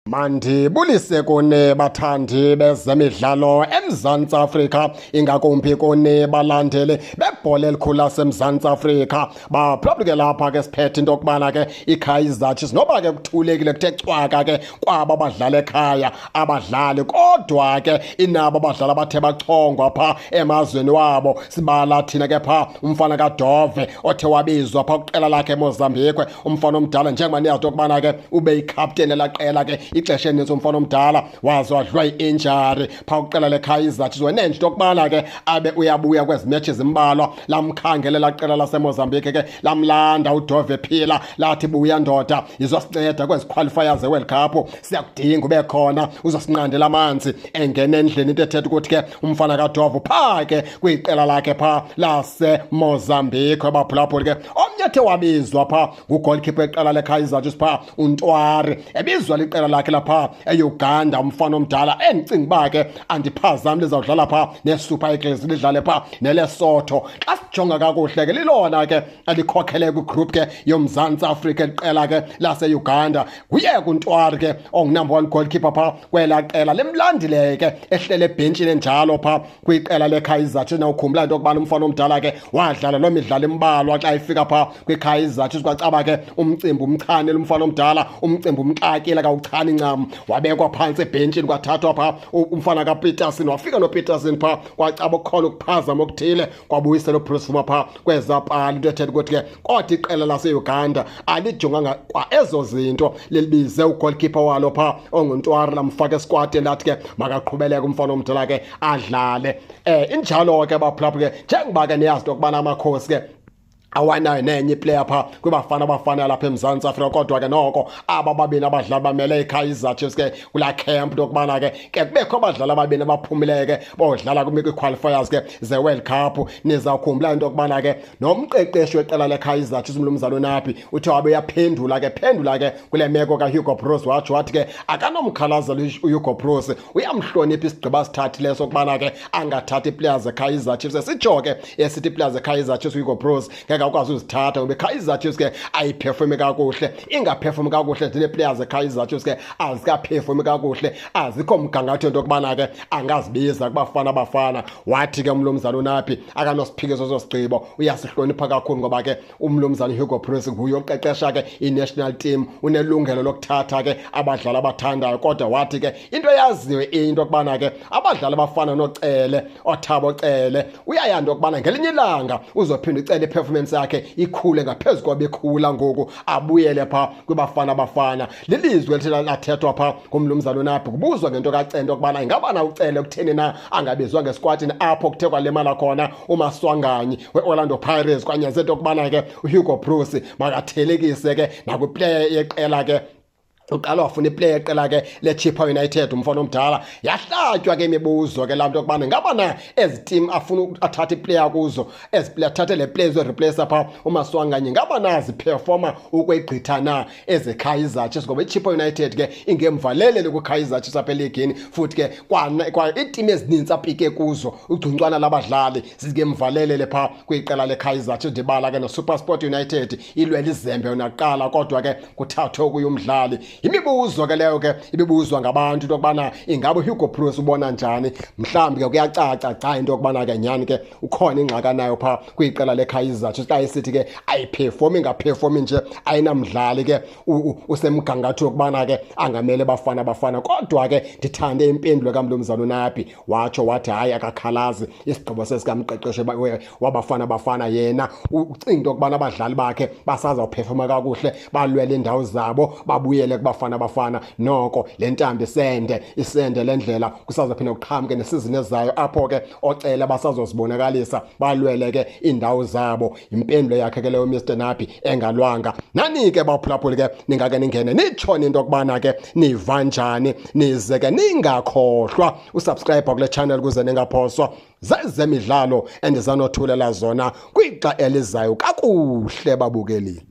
Mandibulise kuni bathandi bezemidlalo eMzantsi Afrika, ingakumbi kuni balandeli bebhola elikhulu laseMzantsi Afrika. Baphulaphula lapha ke siphethe into yokubana ke iKaizer Chiefs noba ke kuthulekile kuthe cwaka ke kwaba badlala ekhaya abadlali, kodwa ke inabo abadlali abathe bachongwa pha emazweni wabo. Sibala thina ke pha umfana kaDove othe wabizwa pha kuqela lakhe eMozambique, umfana omdala njengoba niyazi ukubana ke ube yikapteni laqela ke ixesha elinintsi umfana omdala waze wadlwa i-injury pha kuqela leKaizer Chiefs. Wenenje into yokubana ke abe uyabuya kwezi matches zimbalwa, lamkhangele laqela laseMozambique ke lamlanda uDove Phila lathi buya ndoda izosinceda kwezi qualifiers zeWorld Cup, siyakudinga ube khona uzosinqandela amanzi. Engena endlini into ethetha ukuthi ke umfana kaDove pha ke kwiqela lakhe pha laseMozambique. Baphulaphula ke omnye ethe wabizwa pha ngugoalkeeper weqela leKaizer Chiefs pha uNtwari, ebizwa liqela lakhe lapha eUganda, umfana omdala endicinga uba ke andiphazami lizawudlala pha neSuper Eagles lidlale pha neLesotho. Xa sijonga kakuhle ke lilona ke elikhokhele kwigroup ke yoMzantsi Afrika iqela ke laseUganda. Nguye kuNtwari ke ongunumber 1 goalkeeper pha kwela qela, lemlandile ke ehlele ebhentshini njalo pha kwiqela leKaizer Chiefs. Nawukhumbula into yokubana umfana omdala ke wadlala loo midlalo imbalwa xa ifika pha kwiKaizer Chiefs, kwacaba ke umcimbi umchanile umfana omdala, umcimbi umxakile kawuchani ncam, wabekwa phansi ebhentshini kwathathwa pha umfana kaPeterson, wafika noPeterson pha kwacaba ukukhona ukuphazama okuthile, kwabuyisela uBruce Vuma pha kweza pali. Into ethetha ukuthi ke kodwa iqela laseUganda alijonganga kwa ezo zinto, lilibize ugoalkeeper walo pha onguNtwari lamfaka esquadini lathi ke makaqhubeleke umfana omdala ke adlale. Injalo ke baphulaphula ke njengoba ke niyazi into yokubana amakhosi ke awanayo nenye iplayer pha kwibafana abafana lapha eMzantsi Afrika, kodwa ke noko aba babini abadlali bamele iKaizer Chiefs ke kula camp lokubana ke kubekho abadlali ababini abaphumileyo ke bodlala kwi-qualifiers ke zeWorld Cup. Nizawukhumbula into yokubana ke nomqeqeshi weqela leKaizer Chiefs uMlumzana uNapi uthe wabe uyaphendula ke kule meko kaHugo Broos, wathi ke akanomkhalazela uHugo Broos, uyamhlonipha isigqiba sithathileyo sokubana ke angathathi players zeKaizer Chiefs. Sitsho ke esithi players zeKaizer Chiefs uHugo Broos akwazi uzithatha ngoba iKaizer Chiefs ke ayiperforme kakuhle, ingaperforme kakuhle zine players zeKaizer Chiefs ke azikaperforme kakuhle, azikho mgangatho into yokubana ke angazibiza kubafana abafana. Wathi ke uMlumzana uNapi akanosiphikiso sosigqibo, uyasihlonipha kakhulu ngoba ke uMlumzana Hugo Broos nguye oqeqesha ke i-national team, unelungelo lokuthatha ke abadlali abathandayo. Kodwa wathi ke into yaziwe into yokubana ke abadlali abafana noCele, oThabo Cele, uyayanda yokubana ngelinye ilanga uzophinda uCele performance yakhe ikhule ngaphezu kwabekhula ngoku abuyele pha kwibafana abafana. Lilizwe elithi lathethwa pha ngumLumzana uNapi, kubuzwa ngento kaCele ukubana ingaba na uCele kutheni na angabizwa ngesquadini apho kuthe kwalemala khona uMaswanganyi weOrlando Pirates. Kwanyanzelwa into yokubana ke uHugo Broos makathelekise ke nakwiplayer yeqela ke uqala wafuna iplayer eqela ke leChippa United umfana omdala. Yahlatywa ke imibuzo ke laa nto yokubana ngaba na ezi team afuna athathe iplayer kuzo, ezi player athathe le players replace pha uMaswanganyi, ngaba nazi performer ukwegqitha na ezeKaizer Chiefs, ngoba iChippa United ke ingemvalelele kuKaizer Chiefs apha eligini, futhi ke kwa iiteam ezininzi apike kuzo ugcuncwana labadlali zingemvalelele pha kwiqela leKaizer Chiefs. Ndibala ke noSuperSport United ilwela izembe naqala, kodwa ke kuthathwe kuye umdlali. Imibuzo ke leyo ke ibibuzwa ngabantu into yokubana ingaba uHugo Broos ubona njani. Mhlawumbi ke kuyacaca xa into yokubana ke nyani ke ukhona ingxaka nayo pha kwiqela leKaizer Chiefs, xa isithi ke ayiperformi ngaperformi nje ayinamdlali ke usemgangatho yokubana ke angamele bafana abafana. Kodwa ke ndithande impendulo kaMlumzana uNapi, wathi hayi akakhalazi isigqibo sesikamqeqeshi wabafana abafana. Yena ucinga into yokubana abadlali bakhe basazawuperforma kakuhle, balwele indawo zabo, babuyele kubafana abafana. Noko le ntambi isende le ndlela kusazophinda kuqhamke nesizini ezayo apho ke oCele basazozibonakalisa balwele ke indawo zabo. Impendulo yakhe ke leyo Mr Napi engalwanga. Nani ke baphulaphuli ke ningake ningene nitshone into yokubana ke niva njani, nize ke ningakhohlwa usubscribe kule channel kuze ningaphoswa zezemidlalo endizanothulela zona kwixa elizayo kakuhle babukeli.